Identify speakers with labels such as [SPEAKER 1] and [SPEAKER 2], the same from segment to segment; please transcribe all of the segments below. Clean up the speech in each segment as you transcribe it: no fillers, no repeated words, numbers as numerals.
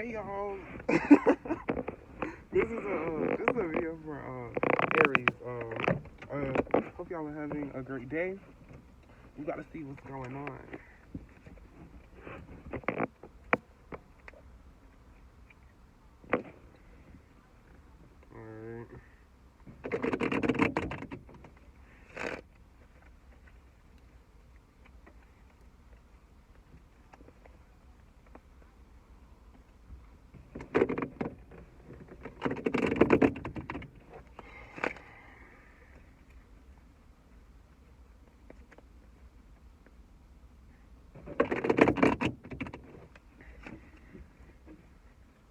[SPEAKER 1] Hey y'all, this is a video for Aries. Hope y'all are having a great day. We gotta see what's going on.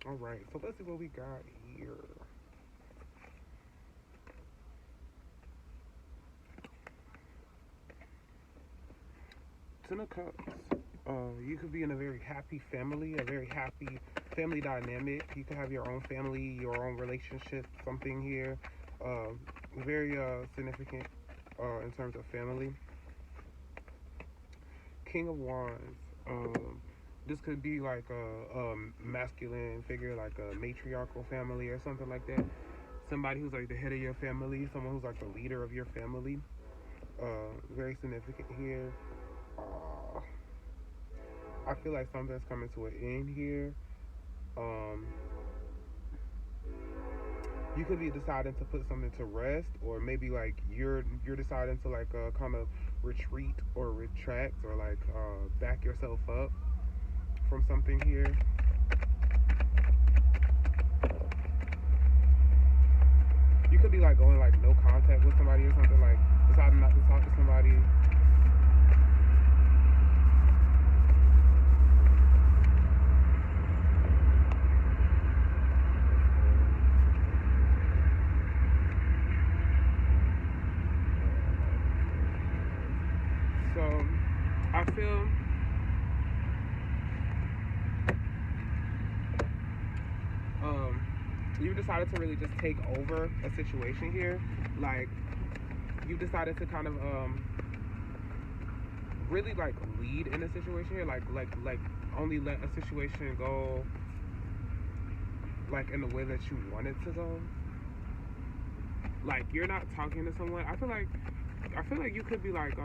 [SPEAKER 1] Alright, so let's see what we got here. Ten of Cups. You could be in a very happy family, a very happy family dynamic. You could have your own family, your own relationship, something here. Very significant in terms of family. King of Wands. This could be like a masculine figure, like a matriarchal family or something like that. Somebody who's like the head of your family, someone who's like the leader of your family. Very significant here. I feel like something's coming to an end here. You could be deciding to put something to rest, or maybe like you're deciding to like kind of retreat or retract or like back yourself up from something here. You could be like going like no contact with somebody or something, like deciding not to talk to somebody. So I feel you decided to really just take over a situation here. Like you decided to kind of really like lead in a situation here, like only let a situation go like in the way that you want it to go. Like you're not talking to someone. I feel like you could be like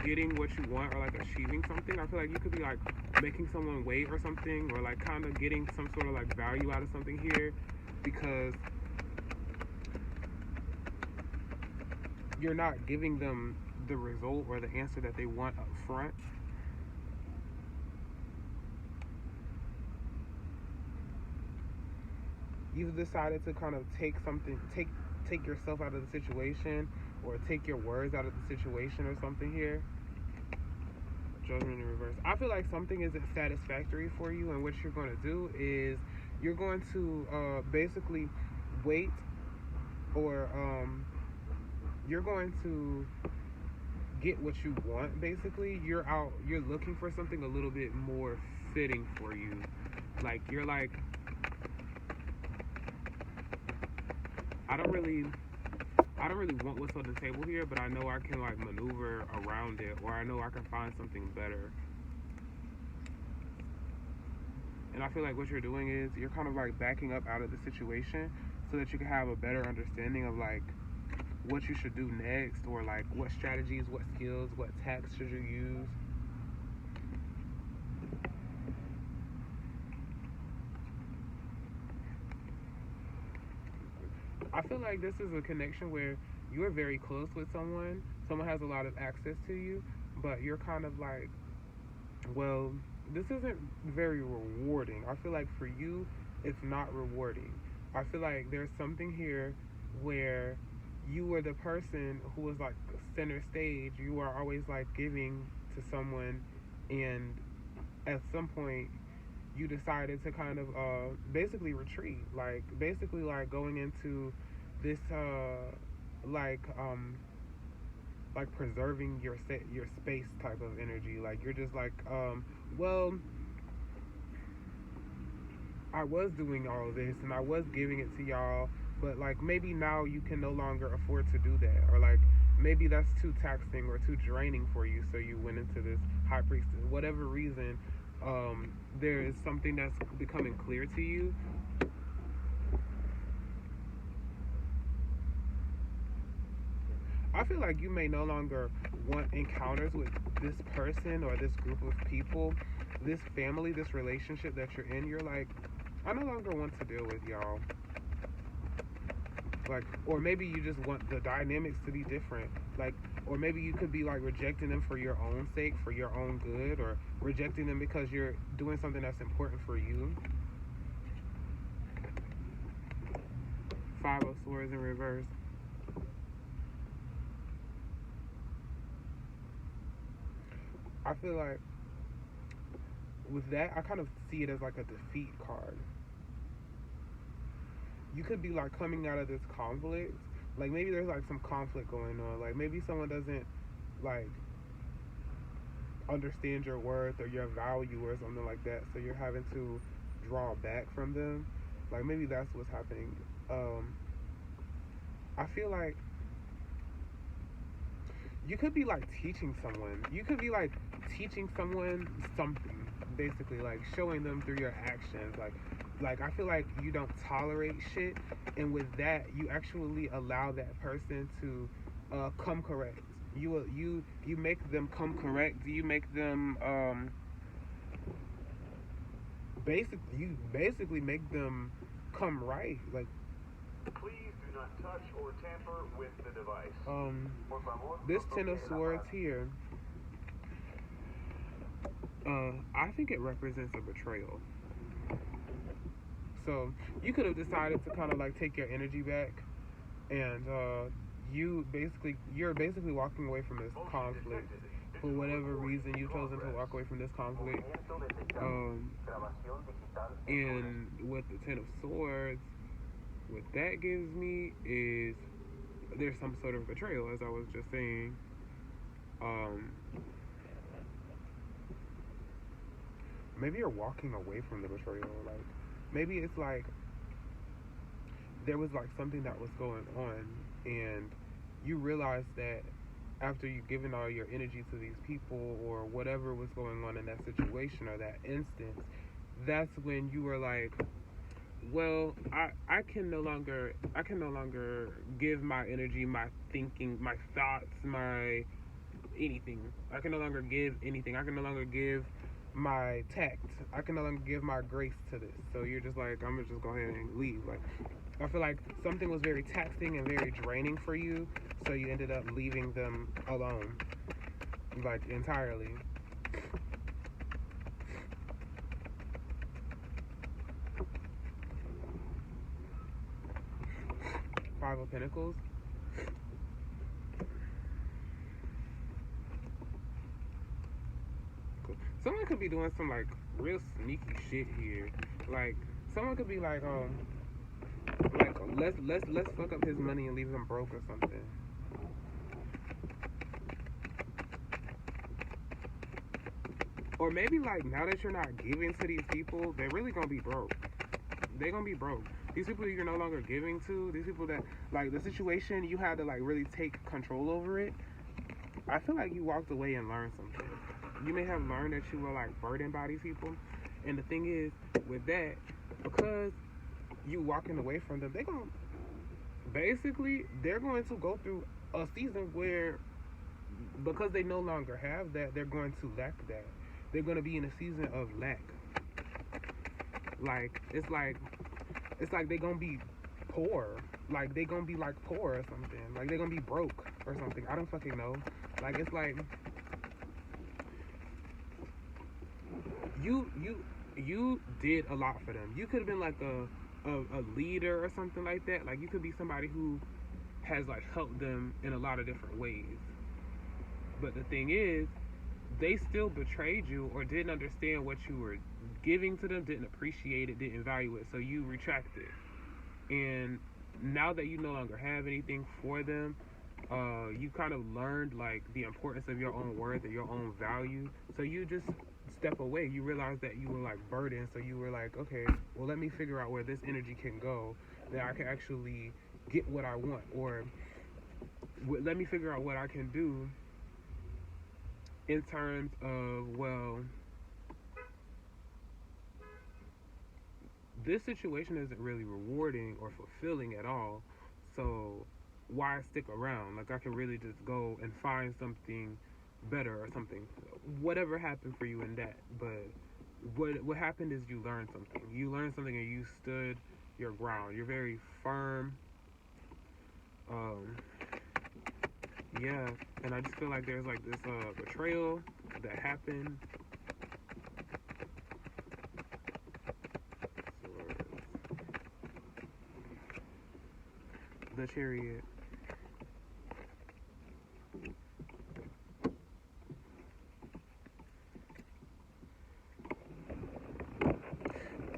[SPEAKER 1] getting what you want or like achieving something. I feel like you could be like making someone wait or something, or like kind of getting some sort of like value out of something here, because you're not giving them the result or the answer that they want up front. You've decided to kind of take yourself out of the situation, or take your words out of the situation or something here. Judgment in reverse. I feel like something isn't satisfactory for you, and what you're going to do is you're going to basically wait, or you're going to get what you want. Basically, you're looking for something a little bit more fitting for you. Like you're like, I don't really want what's on the table here, but I know I can like maneuver around it, or I know I can find something better. And I feel like what you're doing is you're kind of like backing up out of the situation so that you can have a better understanding of like what you should do next, or like what strategies, what skills, what tactics should you use. I feel like this is a connection where you're very close with someone. Someone has a lot of access to you, but you're kind of like, well, this isn't very rewarding. I feel like for you, it's not rewarding. I feel like there's something here where you were the person who was like center stage. You are always like giving to someone, and at some point you decided to kind of basically retreat, like basically like going into this like preserving your space type of energy. Like you're just like well, I was doing all of this and I was giving it to y'all, but like maybe now you can no longer afford to do that, or like maybe that's too taxing or too draining for you, so you went into this high priestess, whatever reason. there is something that's becoming clear to you. I feel like you may no longer want encounters with this person or this group of people, this family, this relationship that you're in. You're like, I no longer want to deal with y'all. Like, or maybe you just want the dynamics to be different. Like, or maybe you could be like rejecting them for your own sake, for your own good, or rejecting them because you're doing something that's important for you. Five of Swords in reverse. I feel like with that, I kind of see it as like a defeat card. You could be like coming out of this conflict. Like maybe there's like some conflict going on. Like maybe someone doesn't like understand your worth or your value or something like that. So you're having to draw back from them. Like maybe that's what's happening. I feel like you could be like teaching someone. You could be like teaching someone something, basically, like showing them through your actions. Like I feel like you don't tolerate shit, and with that, you actually allow that person to come correct. You make them come correct. You make them basically make them come right. Like,
[SPEAKER 2] please do not touch or tamper with the device.
[SPEAKER 1] This Ten of Swords here, I think it represents a betrayal. So you could have decided to kind of like take your energy back, and you're basically walking away from this conflict. For whatever reason, you've chosen to walk away from this conflict. And with the Ten of Swords, what that gives me is there's some sort of betrayal, as I was just saying. Maybe you're walking away from the betrayal. Like, maybe it's like there was like something that was going on, and you realized that after you've given all your energy to these people or whatever was going on in that situation or that instance, that's when you were like, well, I can no longer give my energy, my thinking, my thoughts, my anything. I can no longer give anything. I can no longer give my tact. I can no longer give my grace to this. So you're just like, I'm gonna just go ahead and leave. Like, I feel like something was very taxing and very draining for you, so you ended up leaving them alone, like entirely. Five of Pentacles. Cool. Someone could be doing some like real sneaky shit here. Like someone could be like let's fuck up his money and leave him broke or something. Or maybe like now that you're not giving to these people, they're really gonna be broke. They're gonna be broke. These people you're no longer giving to, these people that like the situation you had to like really take control over it. I feel like you walked away and learned something. You may have learned that you were like burdened by these people. And the thing is, with that, because you walking away from them, they're going to go through a season where, because they no longer have that, they're going to lack that. They're going to be in a season of lack. Like, it's like they're going to be poor. Like, they're going to be like poor or something. Like, they're going to be broke or something. I don't fucking know. Like, it's like, you did a lot for them. You could have been like a leader or something like that. Like, you could be somebody who has like helped them in a lot of different ways. But the thing is, they still betrayed you or didn't understand what you were giving to them, didn't appreciate it, didn't value it. So you retracted. And now that you no longer have anything for them, you kind of learned like the importance of your own worth and your own value. So you just step away. You realize that you were like burdened. So you were like, okay, well, let me figure out where this energy can go, that I can actually get what I want, or let me figure out what I can do in terms of, well, this situation isn't really rewarding or fulfilling at all. So why stick around? Like I can really just go and find something better or something. Whatever happened for you in that, but what happened is you learned something. You learned something and you stood your ground. You're very firm. Um, yeah, and I just feel like there's like this betrayal that happened. The Chariot.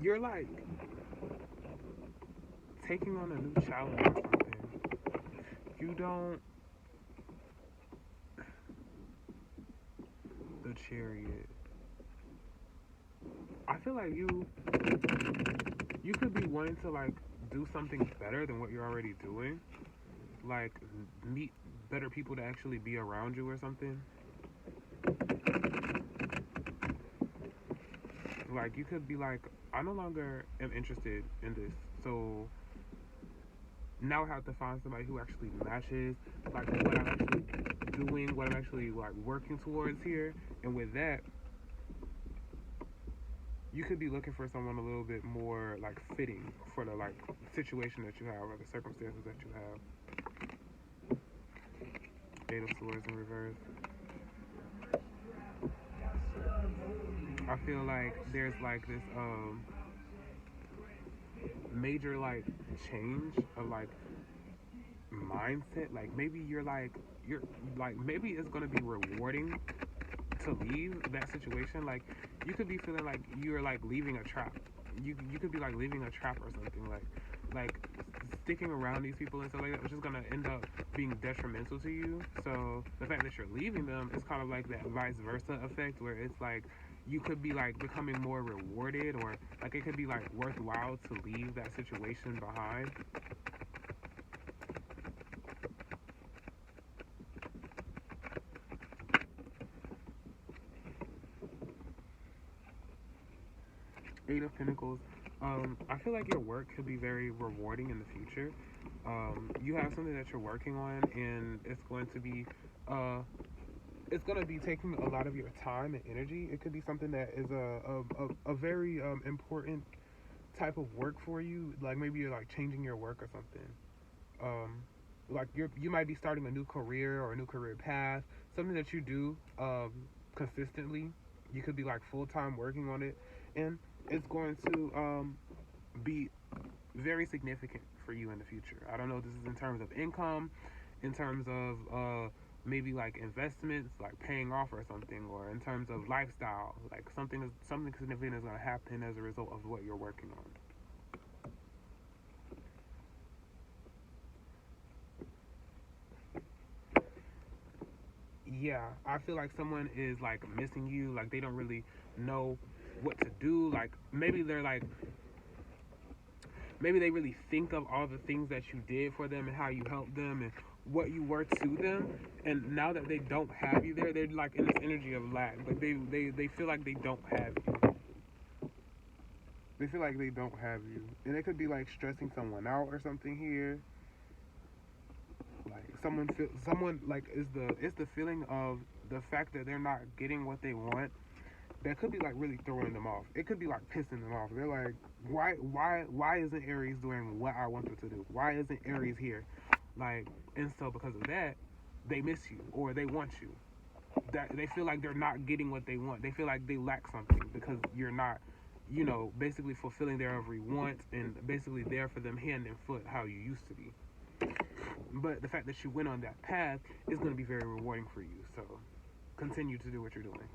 [SPEAKER 1] You're like taking on a new challenge or something. You don't. The Chariot. I feel like you could be wanting to like do something better than what you're already doing. Like meet better people to actually be around you or something. Like you could be like, I no longer am interested in this. So now I have to find somebody who actually matches like what I'm actually doing, what I'm actually like working towards here. And with that, you could be looking for someone a little bit more like fitting for the like situation that you have or the circumstances that you have. Eight of Swords in reverse. I feel like there's like this major like change of like mindset. Like maybe you're like maybe it's gonna be rewarding to leave that situation. Like you could be feeling like you're like leaving a trap. You could be like leaving a trap or something like sticking around these people and stuff like that, which is gonna end up being detrimental to you. So the fact that you're leaving them is kind of like that vice versa effect where it's like you could be like becoming more rewarded or like it could be like worthwhile to leave that situation behind. Eight of Pentacles. I feel like your work could be very rewarding in the future. You have something that you're working on, and it's going to be taking a lot of your time and energy. It could be something that is a very important type of work for you. Like maybe you're like changing your work or something. Like you might be starting a new career or a new career path, something that you do consistently. You could be like full time working on it, and it's going to be very significant for you in the future. I don't know if this is in terms of income, in terms of maybe like investments, like paying off or something, or in terms of lifestyle, like something significant is going to happen as a result of what you're working on. Yeah, I feel like someone is like missing you, like they don't really know what to do. Like maybe they really think of all the things that you did for them and how you helped them and what you were to them, and now that they don't have you there, they're like in this energy of lack. Like they feel like they don't have you. They feel like they don't have you, and it could be like stressing someone out or something here. Like someone like it's the feeling of the fact that they're not getting what they want that could be like really throwing them off. It could be like pissing them off. They're like, why isn't Aries doing what I want them to do? Why isn't Aries here? Like, and so because of that, they miss you or they want you. That they feel like they're not getting what they want. They feel like they lack something because you're not, basically fulfilling their every want and basically there for them hand and foot how you used to be. But the fact that you went on that path is going to be very rewarding for you. So continue to do what you're doing.